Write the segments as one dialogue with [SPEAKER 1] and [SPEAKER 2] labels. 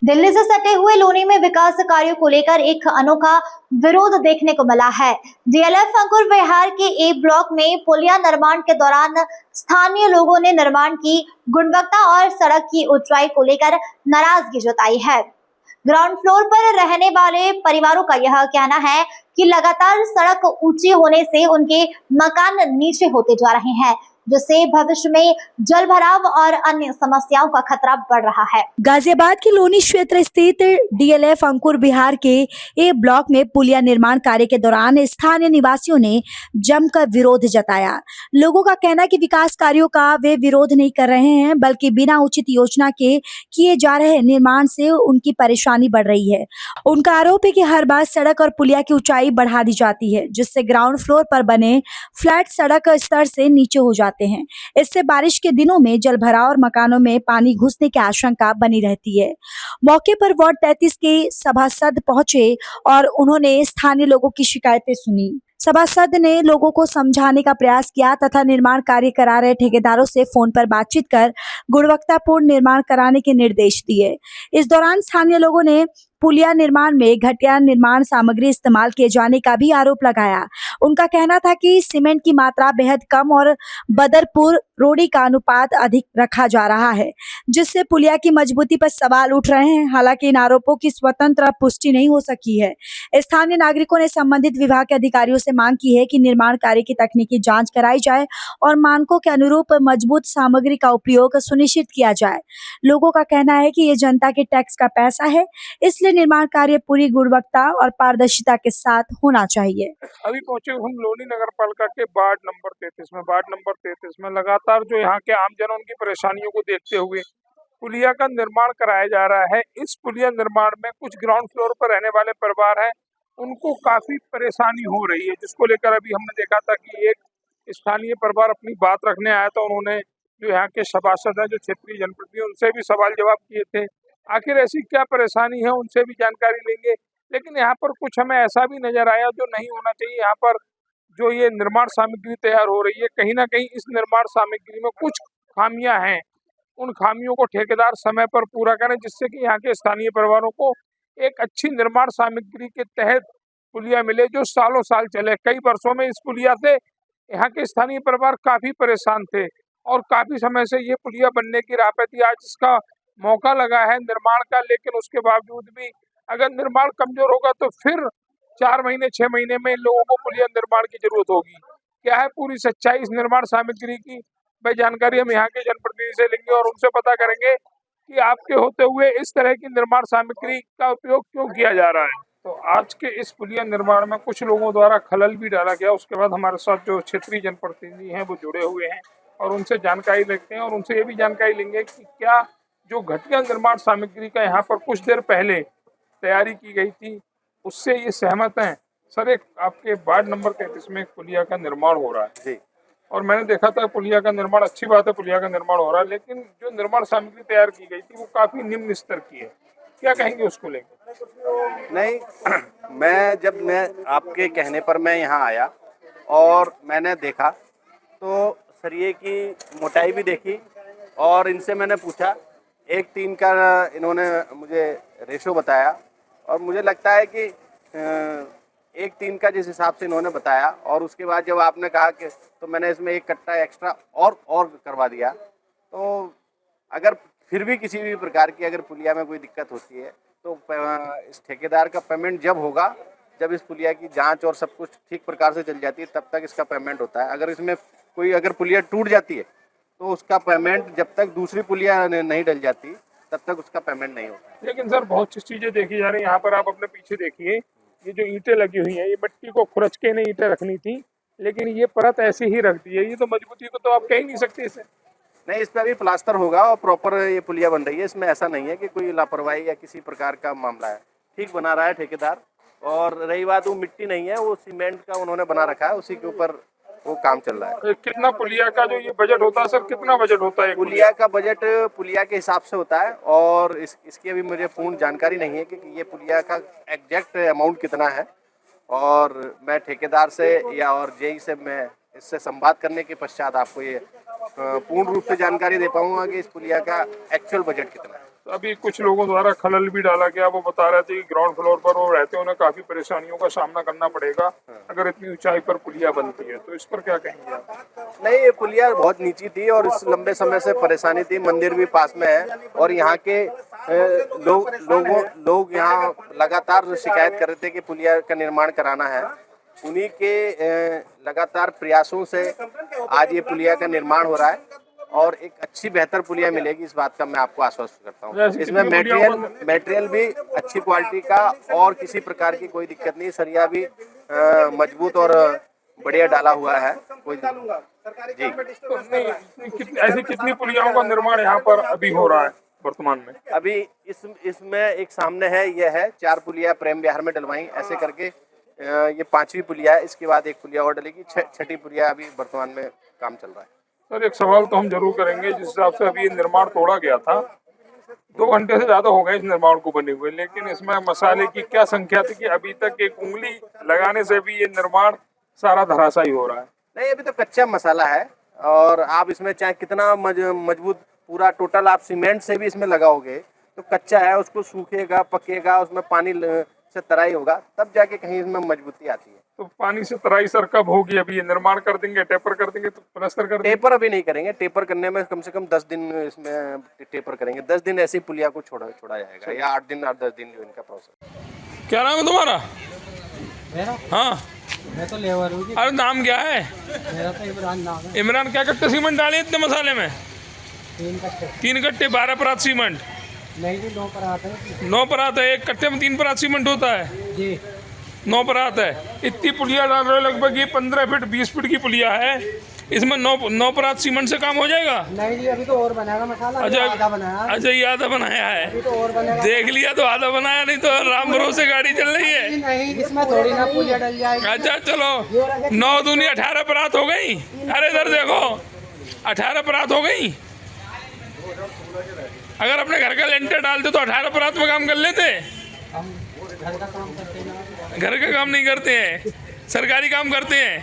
[SPEAKER 1] दिल्ली से सटे हुए लोनी में विकास कार्यों को लेकर एक अनोखा विरोध देखने को मिला है। डीएलएफ अंकुर विहार के ए ब्लॉक में पुलिया निर्माण के दौरान स्थानीय लोगों ने निर्माण की गुणवत्ता और सड़क की ऊंचाई को लेकर नाराजगी जताई है। ग्राउंड फ्लोर पर रहने वाले परिवारों का यह कहना है कि लगातार सड़क ऊंची होने से उनके मकान नीचे होते जा रहे हैं, जिससे भविष्य में जल भराव और अन्य समस्याओं का खतरा बढ़ रहा है।
[SPEAKER 2] गाजियाबाद के लोनी क्षेत्र स्थित डीएलएफ अंकुर विहार के ए ब्लॉक में पुलिया निर्माण कार्य के दौरान स्थानीय निवासियों ने जमकर विरोध जताया। लोगों का कहना है कि विकास कार्यों का वे विरोध नहीं कर रहे हैं, बल्कि बिना उचित योजना के किए जा रहे निर्माण से उनकी परेशानी बढ़ रही है। उनका आरोप है कि हर बार सड़क और पुलिया की ऊंचाई बढ़ा दी जाती है, जिससे ग्राउंड फ्लोर पर बने फ्लैट सड़क स्तर से नीचे हो जाते हैं। इससे बारिश के दिनों में जल भराव और मकानों में पानी घुसने की आशंका बनी रहती है। मौके पर वार्ड 33 के सभासद पहुंचे और उन्होंने स्थानीय लोगों की शिकायतें सुनी। सभासद ने लोगों को समझाने का प्रयास किया तथा निर्माण कार्य करा रहे ठेकेदारों से फोन पर बातचीत कर गुणवत्तापूर्ण निर्माण कराने के निर्देश दिए। इस दौरान स्थानीय लोगों ने पुलिया निर्माण में घटिया निर्माण सामग्री इस्तेमाल किए जाने का भी आरोप लगाया। उनका कहना था कि सीमेंट की मात्रा बेहद कम और बदरपुर रोड़ी का अनुपात अधिक रखा जा रहा है, जिससे पुलिया की मजबूती पर सवाल उठ रहे हैं। हालांकि इन आरोपों की स्वतंत्र पुष्टि नहीं हो सकी है। स्थानीय नागरिकों ने संबंधित विभाग के अधिकारियों से मांग की है कि निर्माण कार्य की तकनीकी जांच कराई जाए और मानकों के अनुरूप मजबूत सामग्री का उपयोग सुनिश्चित किया जाए। लोगों का कहना है कि ये जनता के टैक्स का पैसा है, इसलिए निर्माण कार्य पूरी गुणवत्ता और पारदर्शिता के साथ होना चाहिए।
[SPEAKER 3] अभी पहुंचे हम लोनी नगर पालिका के वार्ड नंबर 33 में लगातार जो यहाँ के आमजनों की परेशानियों को देखते हुए पुलिया का निर्माण कराया जा रहा है। इस पुलिया निर्माण में कुछ ग्राउंड फ्लोर पर रहने वाले परिवार हैं, उनको काफी परेशानी हो रही है, जिसको लेकर अभी हमने देखा था कि एक स्थानीय परिवार अपनी बात रखने आया था। उन्होंने जो यहाँ के सभासद है, जो क्षेत्रीय जनप्रतिनिधि, उनसे भी सवाल जवाब किए थे। आखिर ऐसी क्या परेशानी है, उनसे भी जानकारी लेंगे। लेकिन यहाँ पर कुछ हमें ऐसा भी नजर आया जो नहीं होना चाहिए। यहाँ पर जो ये निर्माण सामग्री तैयार हो रही है, कहीं ना कहीं इस निर्माण सामग्री में कुछ खामियां हैं। उन खामियों को ठेकेदार समय पर पूरा करें, जिससे कि यहाँ के स्थानीय परिवारों को एक अच्छी निर्माण सामग्री के तहत पुलिया मिले जो सालों साल चले। कई वर्षों में इस पुलिया से यहाँ के स्थानीय परिवार काफी परेशान थे और काफी समय से ये पुलिया बनने की राह पे थी। आज इसका मौका लगा है निर्माण का, लेकिन उसके बावजूद भी अगर निर्माण कमजोर होगा तो फिर 4 महीने 6 महीने में इन लोगों को पुलिया निर्माण की जरूरत होगी। क्या है पूरी सच्चाई इस निर्माण सामग्री की, वह जानकारी हम यहाँ के जनप्रतिनिधि से लेंगे और उनसे पता करेंगे कि आपके होते हुए इस तरह की निर्माण सामग्री का उपयोग क्यों किया जा रहा है। तो आज के इस पुलिया निर्माण में कुछ लोगों द्वारा खलल भी डाला गया। उसके बाद हमारे साथ जो क्षेत्रीय जनप्रतिनिधि हैं वो जुड़े हुए हैं और उनसे जानकारी लेते हैं और उनसे ये भी जानकारी लेंगे कि क्या जो घटिया निर्माण सामग्री का यहाँ पर कुछ देर पहले तैयारी की गई थी उससे ये सहमत हैं। सर, एक आपके वार्ड नंबर 33 में पुलिया का निर्माण हो रहा है जी, और मैंने देखा था पुलिया का निर्माण, अच्छी बात है पुलिया का निर्माण हो रहा है, लेकिन जो निर्माण सामग्री तैयार की गई थी वो काफी निम्न स्तर की है। क्या कहेंगे उसको लेकर?
[SPEAKER 4] नहीं, मैं आपके कहने पर मैं यहाँ आया और मैंने देखा तो सरिये की मोटाई भी देखी और इनसे मैंने पूछा। 1:3 का इन्होंने मुझे रेशो बताया और मुझे लगता है कि 1:3 का जिस हिसाब से इन्होंने बताया, और उसके बाद जब आपने कहा कि तो मैंने इसमें 1 कट्टा एक्स्ट्रा और करवा दिया। तो अगर फिर भी किसी भी प्रकार की अगर पुलिया में कोई दिक्कत होती है तो इस ठेकेदार का पेमेंट जब होगा, जब इस पुलिया की जांच और सब कुछ ठीक प्रकार से चल जाती है, तब तक इसका पेमेंट होता है। अगर इसमें कोई अगर पुलिया टूट जाती है तो उसका पेमेंट जब तक दूसरी पुलिया नहीं डल जाती तब तक उसका पेमेंट नहीं होता है।
[SPEAKER 3] लेकिन सर बहुत सी चीजें देखी जा रही है यहाँ पर। आप अपने पीछे देखिए, ये जो ईंटें लगी हुई हैं, ये मिट्टी को खुरच के नहीं ईंटें रखनी थी, लेकिन ये परत ऐसी ही रख दी है। ये तो मजबूती को तो आप कह ही नहीं सकते इसे।
[SPEAKER 4] नहीं, इस पर अभी प्लास्टर होगा और प्रॉपर ये पुलिया बन रही है। इसमें ऐसा नहीं है कि कोई लापरवाही या किसी प्रकार का मामला है। ठीक बना रहा है ठेकेदार। और रही बात वो मिट्टी नहीं है, वो सीमेंट का उन्होंने बना रखा है, उसी के ऊपर वो काम चल रहा है।
[SPEAKER 3] कितना पुलिया का जो ये बजट होता है सर, कितना बजट होता है?
[SPEAKER 4] पुलिया का बजट पुलिया के हिसाब से होता है और इसकी अभी मुझे पूर्ण जानकारी नहीं है कि ये पुलिया का एग्जैक्ट अमाउंट कितना है, और मैं ठेकेदार से या और जेई से मैं इससे संवाद करने के पश्चात आपको ये पूर्ण रूप से जानकारी दे पाऊंगा कि इस पुलिया का एक्चुअल बजट कितना है।
[SPEAKER 3] तो अभी कुछ लोगों द्वारा खलल भी डाला गया, वो बता रहे थे कि ग्राउंड फ्लोर पर वो रहते हैं, उन्हें काफी परेशानियों का सामना करना पड़ेगा अगर इतनी ऊंचाई पर पुलिया बनती है, तो इस पर क्या कहेंगे आप?
[SPEAKER 4] नहीं, ये पुलिया बहुत नीची थी और इस लंबे समय से परेशानी थी। मंदिर भी पास में है और यहाँ के लोग यहाँ लगातार शिकायत कर रहे थे कि पुलिया का निर्माण कराना है। उन्हीं के लगातार प्रयासों से आज ये पुलिया का निर्माण हो रहा है और एक अच्छी बेहतर पुलिया मिलेगी, इस बात का मैं आपको आश्वस्त करता हूँ। इसमें मटेरियल भी अच्छी क्वालिटी का और किसी प्रकार की कोई दिक्कत नहीं। सरिया भी मजबूत और बढ़िया डाला हुआ है। कोई जी
[SPEAKER 3] ऐसी कितनी पुलियाओं का निर्माण यहाँ पर अभी हो रहा है वर्तमान में?
[SPEAKER 4] अभी इसमें एक सामने है, यह है 4 पुलिया प्रेम विहार में डलवाई, ऐसे करके ये 5वीं पुलिया है। इसके बाद एक पुलिया और डलेगी, 6ठी पुलिया अभी वर्तमान में काम चल रहा है।
[SPEAKER 3] सर एक सवाल तो हम जरूर करेंगे, जिस हिसाब से अभी ये निर्माण तोड़ा गया था, 2 घंटे से ज्यादा हो गए इस निर्माण को बने हुए, लेकिन इसमें मसाले की क्या संख्या थी कि अभी तक एक उंगली लगाने से भी ये निर्माण सारा धराशायी हो रहा है?
[SPEAKER 4] नहीं, अभी तो कच्चा मसाला है और आप इसमें चाहे कितना मजबूत पूरा टोटल आप सीमेंट से भी इसमें लगाओगे तो कच्चा है, उसको सूखेगा, पकेगा, उसमें पानी से तराई होगा, तब जाके कहीं इसमें मजबूती आती है।
[SPEAKER 3] तो पानी से तराई सर कब होगी? अभी ये निर्माण कर देंगे, टेपर कर देंगे तो प्लास्टर कर देंगे?
[SPEAKER 4] टेपर अभी नहीं करेंगे, टेपर करने में कम से कम 10 दिन इसमें टेपर करेंगे। 10 दिन ऐसी पुलिया को छोड़ा जाएगा, या 8 दिन 8-10 दिन जो इनका प्रोसेस।
[SPEAKER 3] क्या नाम है तुम्हारा?
[SPEAKER 5] मेरा?
[SPEAKER 3] हाँ,
[SPEAKER 5] मैं तो लेबर हूँ जी।
[SPEAKER 3] अरे नाम क्या है?
[SPEAKER 5] मेरा तो इमरान नाम है।
[SPEAKER 3] इमरान, क्या कट्टे सीमेंट डाले इतने मसाले में?
[SPEAKER 5] 3 कट्टे।
[SPEAKER 3] 3 कट्टे 12 परात सीमेंट?
[SPEAKER 5] नहीं जी, 9 पर आते हैं
[SPEAKER 3] 9 परात है, एक कट्टे में 3 परात सीमेंट होता है
[SPEAKER 5] जी।
[SPEAKER 3] 9 परात है। इतनी पुलिया डाल रहे हो, लगभग ये 15 फीट 20 फीट की पुलिया है, इसमें 9 परात सीमेंट से काम हो जाएगा?
[SPEAKER 5] नहीं जी, अभी तो और बनाएगा मसाला।
[SPEAKER 3] अच्छा,
[SPEAKER 5] आधा बनाया।
[SPEAKER 3] अच्छा, ये आधा बनाया है,
[SPEAKER 5] अभी तो और बनेगा।
[SPEAKER 3] देख लिया तो आधा बनाया, नहीं तो राम भरोसे गाड़ी चल रही है।
[SPEAKER 5] नहीं, इसमें थोड़ी ना पुलिया डल जाएगी।
[SPEAKER 3] अच्छा चलो, 9 दूनी 18 परात हो गई। अरे इधर देखो, 18 परात हो गई। अगर अपने घर का लेंटर डालते तो 18 परात में काम कर लेते।
[SPEAKER 5] हम घर का काम करते हैं।
[SPEAKER 3] घर का काम नहीं करते हैं, सरकारी काम करते हैं।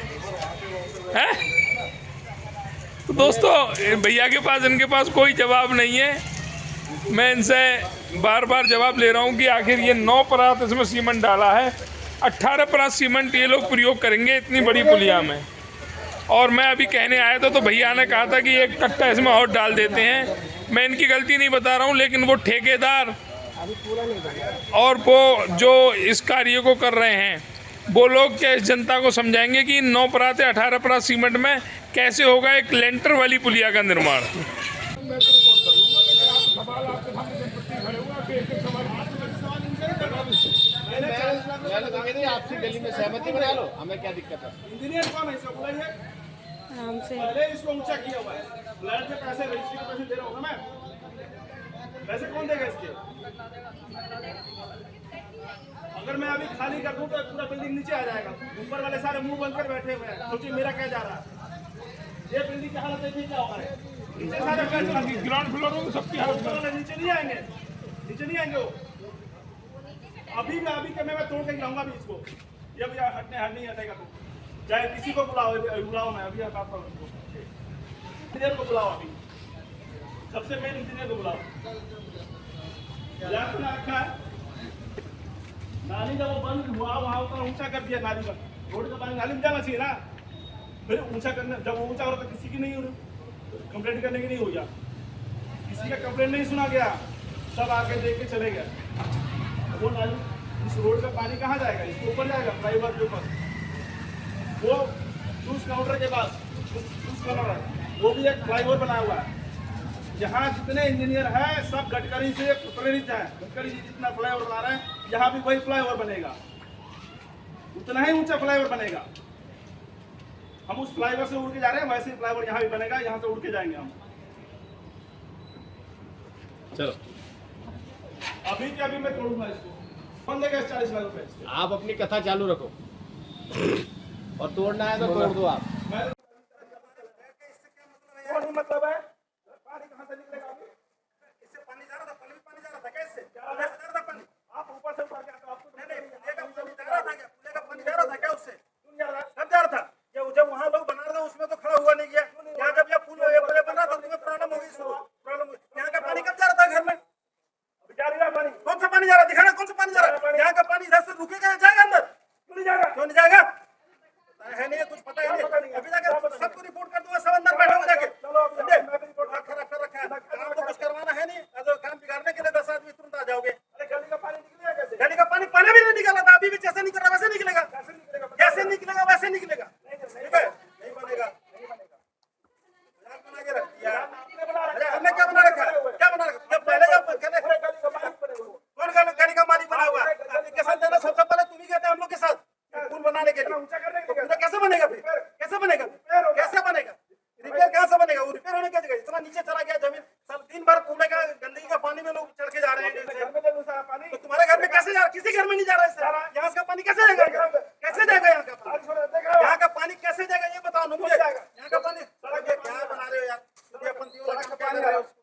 [SPEAKER 3] तो दोस्तों, भैया के पास, इनके पास कोई जवाब नहीं है। मैं इनसे बार बार जवाब ले रहा हूँ कि आखिर ये 9 परात इसमें सीमेंट डाला है, 18 परात सीमेंट ये लोग प्रयोग करेंगे इतनी बड़ी पुलिया में। और मैं अभी कहने आया था तो भैया ने कहा था कि एक कट्टा इसमें और डाल देते हैं। मैं इनकी गलती नहीं बता रहा हूँ, लेकिन वो ठेकेदार और वो जो इस कार्य को कर रहे हैं, वो लोग क्या इस जनता को समझाएंगे कि 9 परात 18 परात सीमेंट में कैसे होगा एक लेंटर वाली पुलिया का निर्माण?
[SPEAKER 4] आपसी गली में सहमति बना लो, हमें क्या दिक्कत है?
[SPEAKER 6] इंजीनियर कौन है इसका बुलाइए।
[SPEAKER 7] आराम से
[SPEAKER 6] पहले इसको ऊंचा किया हुआ है, फ्लैट के पैसे रजिस्ट्री के पैसे दे रहा हूँ ना मैं। पैसे कौन देगा इसके? अगर मैं अभी खाली कर दूं तो पूरा बिल्डिंग नीचे आ जाएगा। ऊपर वाले सारे मुंह बंद कर बैठे हुए हैं, सोचिए मेरा क्या जा रहा है। ये बिल्डिंग की हालत देखिए क्या होगा। नीचे सारे
[SPEAKER 3] ग्राउंड फ्लोर में सबकी हालत
[SPEAKER 6] वाले नीचे नहीं आएंगे, नीचे नहीं आएंगे वो। अभी के मैं तोड़ के गिराऊंगा अभी इसको। ये अभी नहीं हटेगा तो चाहे किसी को बुलाओ मैं अभी आता हूँ। इंजीनियर को बुलाओ, अभी सबसे मेन इंजीनियर को बुलाओ। रखा है नाली जब वो बंद हुआ वहाँ ऊपर ऊंचा कर दिया नाली पर। रोड का पानी नाली में जाना चाहिए ना, फिर ऊंचा करने जब वो ऊंचा हो रहा तो किसी की नहीं कंप्लेंट करने की नहीं हो गया। किसी का कंप्लेंट नहीं सुना गया, सब आके देख के चले गए। वो नाली इस रोड का पानी कहाँ जाएगा? इसके ऊपर जाएगा, फ्लाईओवर के ऊपर। वो जूस काउंटर के पास जूस काउंटर है, वो भी एक फ्लाईओवर बना हुआ है। यहाँ जितने इंजीनियर हैं सब गडकरी से प्रेरित हैं। गडकरी जी जितना फ्लाईओवर बना रहे हैं, यहाँ भी वही फ्लाईओवर बनेगा, उतना ही ऊंचा फ्लाईओवर बनेगा। हम उस फ्लाईओवर से उड़ के जा रहे हैं, वैसे ही फ्लाईओवर यहाँ भी बनेगा, यहाँ से उड़ के जाएंगे हम।
[SPEAKER 4] चलो,
[SPEAKER 6] अभी के अभी मैं तोड़ूंगा इसको, बंद देगा 40 लाख रुपए।
[SPEAKER 4] आप अपनी कथा चालू रखो और तोड़ना है तो तोड़ दो आप। कौन सा पानी जा रहा है? यहाँ का पानी इधर से रुकेगा या जाएगा अंदर?
[SPEAKER 6] क्यों नहीं जाएगा?
[SPEAKER 4] क्यों नहीं जाएगा? है नहीं, कुछ पता ही नहीं। अभी जाकर सबको रिपोर्ट कर दूंगा, सब अंदर बैठे हो जाके।
[SPEAKER 6] चलो अभी
[SPEAKER 4] समझे?
[SPEAKER 6] मैं भी रिपोर्ट
[SPEAKER 4] रखा है। काम तो कुछ करवाना है नहीं, अगर काम बिगाड़ने के लिए 10 आदमी तुरंत आ जाओगे।
[SPEAKER 6] अरे गली का पानी निकलेगा कैसे?
[SPEAKER 4] गली का पानी पहले भी नहीं निकला था, अभी भी जैसे निकल रहा वैसे निकलेगा।
[SPEAKER 6] कैसे निकलेगा?
[SPEAKER 4] जैसे निकलेगा वैसे निकलेगा। ठीक है? नहीं बनेगा। मजाक बना के रख दिया।
[SPEAKER 6] आपने बना रखा
[SPEAKER 4] अरे
[SPEAKER 6] है।
[SPEAKER 4] हमने क्या बना रखा है? क्या बना रखा है? जब पहले जब कहने
[SPEAKER 6] पूरे गली का मालिक बने हुए हो।
[SPEAKER 4] कौन गली का मालिक बना हुआ है? के साथ देना सबसे पहले तुम ही कहते हम लोग के साथ पुल बनाने के लिए।
[SPEAKER 6] ऊंचा करने के
[SPEAKER 4] तो
[SPEAKER 6] लिए
[SPEAKER 4] पूरा कैसे बनेगा फिर? कैसे बनेगा? कैसे बनेगा? रिपेयर कहाँ से बनेगा? वो रिपेयर होने की जगह इतना नीचे चला गया जमीन, सब दिन भर कूड़े का गंदगी का पानी में लोग चढ़ के जा रहे हैं।
[SPEAKER 6] घर में ले लूं सारा पानी।
[SPEAKER 4] तो तुम्हारे घर में कैसे जा रहा है? किसी घर में नहीं जा रहा है सर। यहाँ का पानी कैसे जाएगा? कैसे जाएगा यहाँ का पानी?
[SPEAKER 6] आज छोड़ देख रहा हूं।
[SPEAKER 4] यहाँ का पानी कैसे जाएगा ये बताओ ना मुझे।
[SPEAKER 6] जाएगा।
[SPEAKER 4] यहाँ का पानी क्या बना रहे हो यार?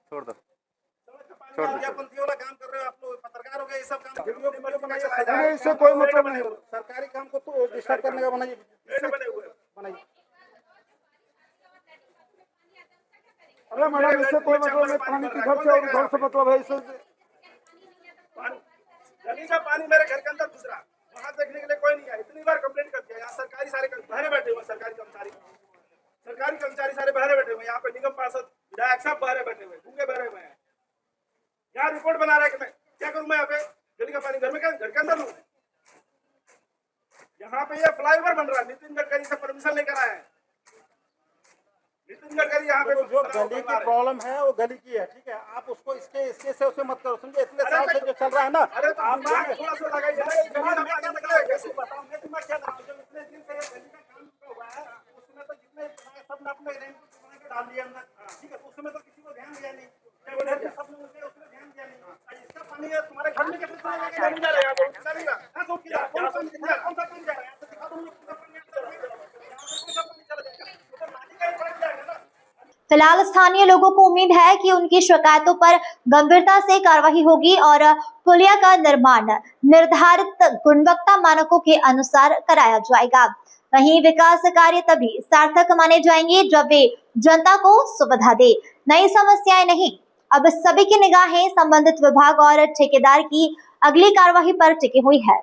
[SPEAKER 4] छोड़ दो, पंथी वाला काम कर रहे हो आप लोग, पत्रकार हो गए, ये सब काम वीडियो बनाइए।
[SPEAKER 3] इससे कोई मतलब नहीं।
[SPEAKER 4] सरकारी काम को तो डिस्टर्ब करने का बनाइए।
[SPEAKER 6] बने हुए हैं।
[SPEAKER 4] बनाइए।
[SPEAKER 3] अरे मैडम, इससे कोई मतलब नहीं। पानी किधर से और उधर से मतलब है इससे।
[SPEAKER 6] पानी गली का पानी मेरे घर के अंदर घुस रहा, वहां देखने के लिए कोई नहीं आया। इतनी बार कंप्लेंट कर दिया। यहाँ सरकारी सारे बहरे बैठे हुए, सरकारी कर्मचारी सारे बहरे बैठे हुए। यहाँ पे निगम पार्षद विधायक सब बहरे बैठे हुए, गूंगे बहरे हुए हैं। यहाँ रिपोर्ट बना रहा है कि मैं क्या करूं? मैं यहाँ पे गली का पानी घर के अंदर लूं? यहाँ पे ये फ्लाईओवर बन रहा है, नितिन गडकरी से परमिशन लेकर आए हैं। नितिन गडकरी यहाँ पे
[SPEAKER 4] जो गली की प्रॉब्लम है वो गली की है, ठीक है? आप उसको इसके से उसे मत करो, समझे? इतने साल से जो चल रहा है ना,
[SPEAKER 6] अरे तो
[SPEAKER 4] आप
[SPEAKER 6] दिमाग थोड़ा सा लगाइए ना, ये गली में पानी निकलेगा कैसे?
[SPEAKER 4] बताओ, मैं दिमाग क्या लगाऊं? जब इतने दिन से ये गली का काम रुका हुआ है, उसमें तो जितने बनाए सब ने अपने रेंट बना के डाल दिया अंदर, ठीक है? उसमें तो किसी को ध्यान दिया नहीं। जब उधर के सब लोग थे, उसमें ध्यान दिया नहीं। इसका पानी है तुम्हारे घर में कैसे चला जाएगा?
[SPEAKER 6] नहीं जा रहा है, यहाँ पे नहीं जा रहा।
[SPEAKER 4] कहाँ से उठ के जा रहा है? कौन सा पानी जा रहा है? कौन सा पानी जा रहा है? यहाँ से दिखा दो मुझे, पूरा पानी यहाँ से जा रहा है। यहाँ से कौन सा पानी चला जाएगा? तो नाली का ही पानी जाएगा ना।
[SPEAKER 1] फिलहाल स्थानीय लोगों को उम्मीद है कि उनकी शिकायतों पर गंभीरता से कार्रवाई होगी और पुलिया का निर्माण निर्धारित गुणवत्ता मानकों के अनुसार कराया जाएगा। वहीं विकास कार्य तभी सार्थक माने जाएंगे जब वे जनता को सुविधा दे, नई समस्याएं नहीं। अब सभी की निगाहें संबंधित विभाग और ठेकेदार की अगली कार्रवाई पर टिकी हुई है।